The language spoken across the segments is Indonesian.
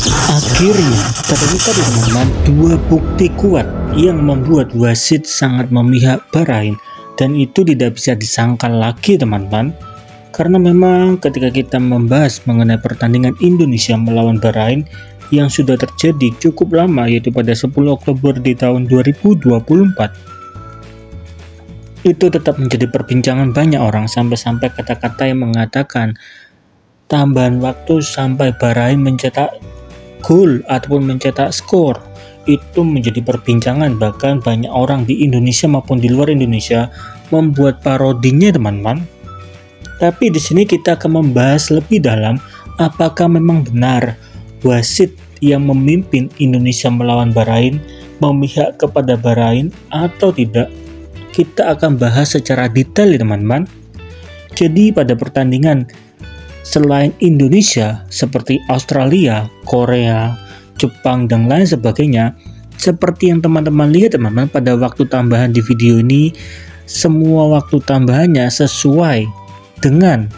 Akhirnya terungkap teman-teman dua bukti kuat yang membuat wasit sangat memihak Bahrain, dan itu tidak bisa disangkal lagi teman-teman, karena memang ketika kita membahas mengenai pertandingan Indonesia melawan Bahrain yang sudah terjadi cukup lama, yaitu pada 10 Oktober di tahun 2024, itu tetap menjadi perbincangan banyak orang, sampai-sampai kata-kata yang mengatakan tambahan waktu sampai Bahrain mencetak gol ataupun mencetak skor itu menjadi perbincangan. Bahkan banyak orang di Indonesia maupun di luar Indonesia membuat parodinya teman-teman. Tapi di sini kita akan membahas lebih dalam apakah memang benar wasit yang memimpin Indonesia melawan Bahrain memihak kepada Bahrain atau tidak. Kita akan bahas secara detail ya teman-teman. Jadi pada pertandingan selain Indonesia seperti Australia, Korea, Jepang, dan lain sebagainya, seperti yang teman-teman lihat teman-teman pada waktu tambahan di video ini, semua waktu tambahannya sesuai dengan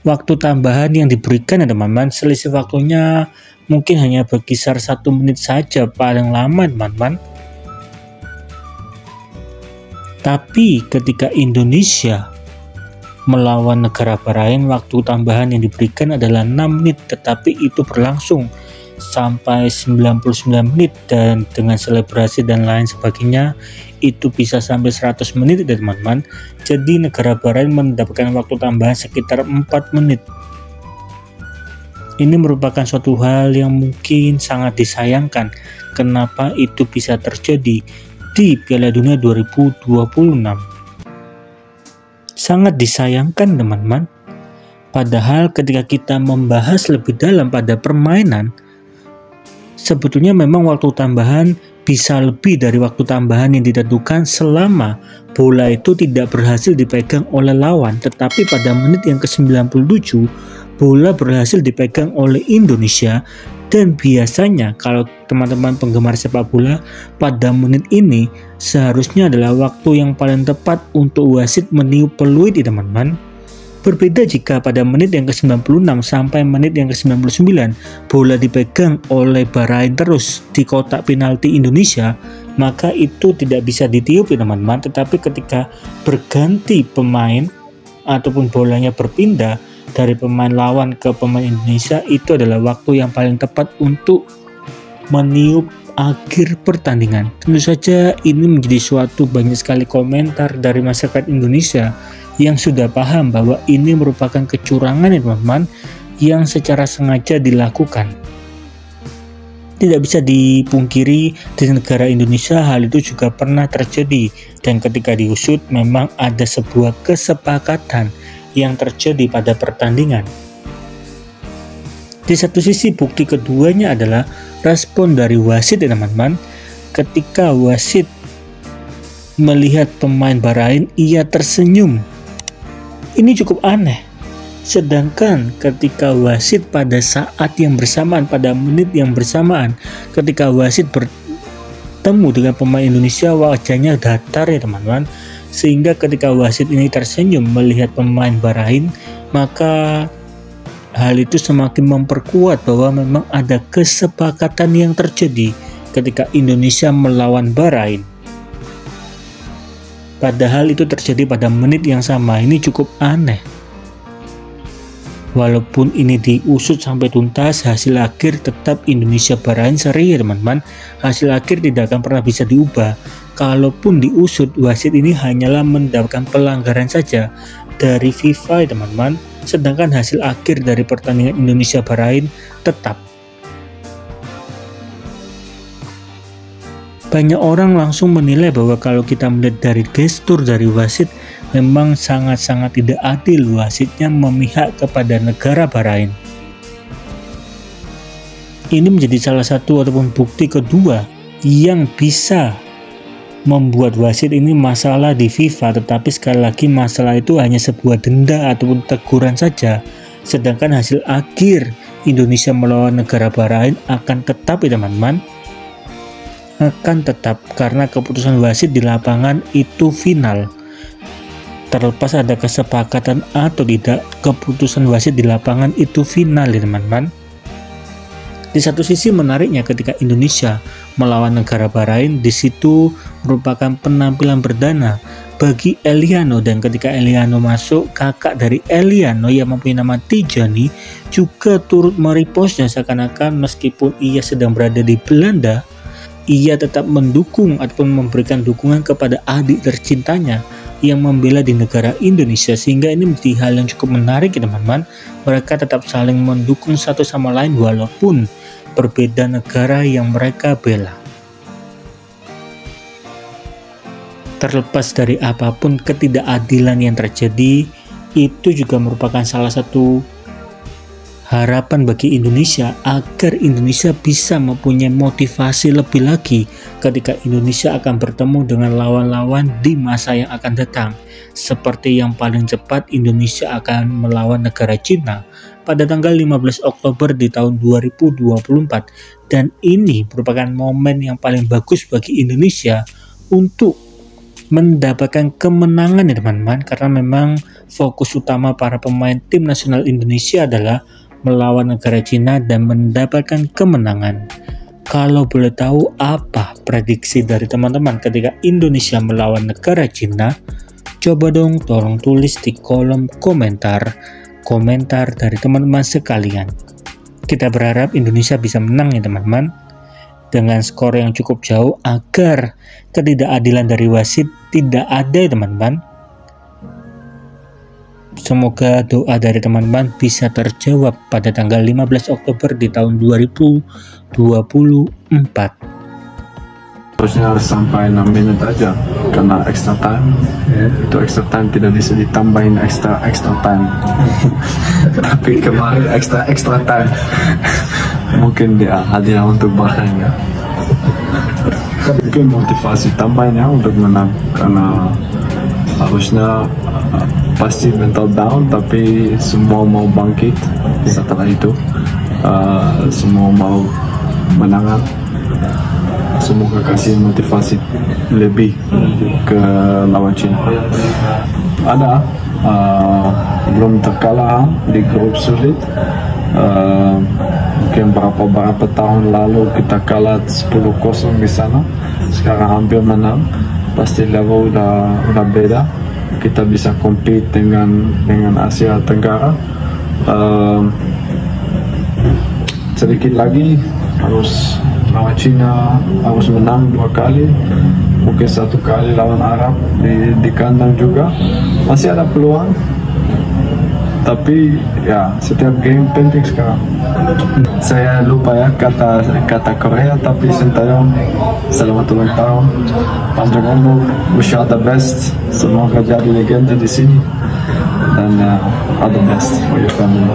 waktu tambahan yang diberikan ya teman-teman. Selisih waktunya mungkin hanya berkisar 1 menit saja paling lama teman-teman. Tapi ketika Indonesia melawan negara Bahrain, waktu tambahan yang diberikan adalah 6 menit, tetapi itu berlangsung sampai 99 menit, dan dengan selebrasi dan lain sebagainya itu bisa sampai 100 menit ya teman-teman. Jadi negara Bahrain mendapatkan waktu tambahan sekitar 4 menit. Ini merupakan suatu hal yang mungkin sangat disayangkan. Kenapa itu bisa terjadi di Piala Dunia 2026? Sangat disayangkan teman-teman. Padahal ketika kita membahas lebih dalam pada permainan, sebetulnya memang waktu tambahan bisa lebih dari waktu tambahan yang ditentukan selama bola itu tidak berhasil dipegang oleh lawan. Tetapi pada menit yang ke-97 bola berhasil dipegang oleh Indonesia. Dan biasanya kalau teman-teman penggemar sepak bola, pada menit ini seharusnya adalah waktu yang paling tepat untuk wasit meniup peluit ya teman-teman. Berbeda jika pada menit yang ke-96 sampai menit yang ke-99 bola dipegang oleh Bahrain terus di kotak penalti Indonesia, maka itu tidak bisa ditiup ya teman-teman. Tetapi ketika berganti pemain ataupun bolanya berpindah dari pemain lawan ke pemain Indonesia, itu adalah waktu yang paling tepat untuk meniup akhir pertandingan. Tentu saja ini menjadi suatu banyak sekali komentar dari masyarakat Indonesia yang sudah paham bahwa ini merupakan kecurangan ya teman-teman, yang secara sengaja dilakukan. Tidak bisa dipungkiri di negara Indonesia hal itu juga pernah terjadi, dan ketika diusut memang ada sebuah kesepakatan yang terjadi pada pertandingan. Di satu sisi bukti keduanya adalah respon dari wasit ya teman-teman. Ketika wasit melihat pemain Bahrain, ia tersenyum. Ini cukup aneh. Sedangkan ketika wasit pada saat yang bersamaan, pada menit yang bersamaan, ketika wasit bertemu dengan pemain Indonesia, wajahnya datar ya teman-teman. Sehingga ketika wasit ini tersenyum melihat pemain Bahrain, maka hal itu semakin memperkuat bahwa memang ada kesepakatan yang terjadi ketika Indonesia melawan Bahrain. Padahal itu terjadi pada menit yang sama. Ini cukup aneh. Walaupun ini diusut sampai tuntas, hasil akhir tetap Indonesia Bahrain seri ya teman-teman. Hasil akhir tidak akan pernah bisa diubah. Kalaupun diusut, wasit ini hanyalah mendapatkan pelanggaran saja dari FIFA ya teman-teman. Sedangkan hasil akhir dari pertandingan Indonesia Bahrain tetap. Banyak orang langsung menilai bahwa kalau kita melihat dari gestur dari wasit, memang sangat-sangat tidak adil wasitnya memihak kepada negara Bahrain. Ini menjadi salah satu ataupun bukti kedua yang bisa membuat wasit ini masalah di FIFA. Tetapi sekali lagi masalah itu hanya sebuah denda ataupun teguran saja. Sedangkan hasil akhir Indonesia melawan negara Bahrain akan tetap ya teman-teman. Akan tetap karena keputusan wasit di lapangan itu final. Terlepas ada kesepakatan atau tidak, keputusan wasit di lapangan itu final ya teman-teman. Di satu sisi menariknya ketika Indonesia melawan negara Bahrain, di situ merupakan penampilan perdana bagi Eliano, dan ketika Eliano masuk, kakak dari Eliano yang mempunyai nama Tijani juga turut merepostnya, seakan-akan meskipun ia sedang berada di Belanda, ia tetap mendukung ataupun memberikan dukungan kepada adik tercintanya yang membela di negara Indonesia, sehingga ini menjadi hal yang cukup menarik ya teman-teman. Mereka tetap saling mendukung satu sama lain walaupun berbeda negara yang mereka bela. Terlepas dari apapun ketidakadilan yang terjadi, itu juga merupakan salah satu harapan bagi Indonesia agar Indonesia bisa mempunyai motivasi lebih lagi ketika Indonesia akan bertemu dengan lawan-lawan di masa yang akan datang. Seperti yang paling cepat Indonesia akan melawan negara Cina pada tanggal 15 Oktober di tahun 2024, dan ini merupakan momen yang paling bagus bagi Indonesia untuk mendapatkan kemenangan ya teman-teman, karena memang fokus utama para pemain tim nasional Indonesia adalah melawan negara Cina dan mendapatkan kemenangan. Kalau boleh tahu apa prediksi dari teman-teman ketika Indonesia melawan negara Cina? Coba dong tolong tulis di kolom komentar dari teman-teman sekalian. Kita berharap Indonesia bisa menang ya teman-teman, dengan skor yang cukup jauh agar ketidakadilan dari wasit tidak ada ya teman-teman. Semoga doa dari teman-teman bisa terjawab pada tanggal 15 Oktober di tahun 2024. Harusnya sampai 6 menit aja karena extra time. Itu extra time tidak bisa ditambahin extra time. Tapi kemarin extra time mungkin dia hadiah untuk Bahrain ya. Mungkin motivasi tambahnya untuk menang, karena harusnya pasti mental down, tapi semua mau bangkit setelah itu. Semua mau menang. Semoga kasih motivasi lebih ke lawan Cina. Ada belum terkalah di grup sulit. Mungkin beberapa tahun lalu kita kalah 10-0 di sana. Sekarang hampir menang. Pasti level udah beda. Kita bisa compete dengan Asia Tenggara. Sedikit lagi harus lawan Cina, harus menang 2 kali, mungkin 1 kali lawan Arab di kandang juga. Masih ada peluang, tapi ya setiap game penting sekarang. Saya lupa ya kata Korea, tapi Sintayong selamat ulang tahun, panjang umur, wish you all the best, semoga jadi legenda di sini, dan all the best for your family.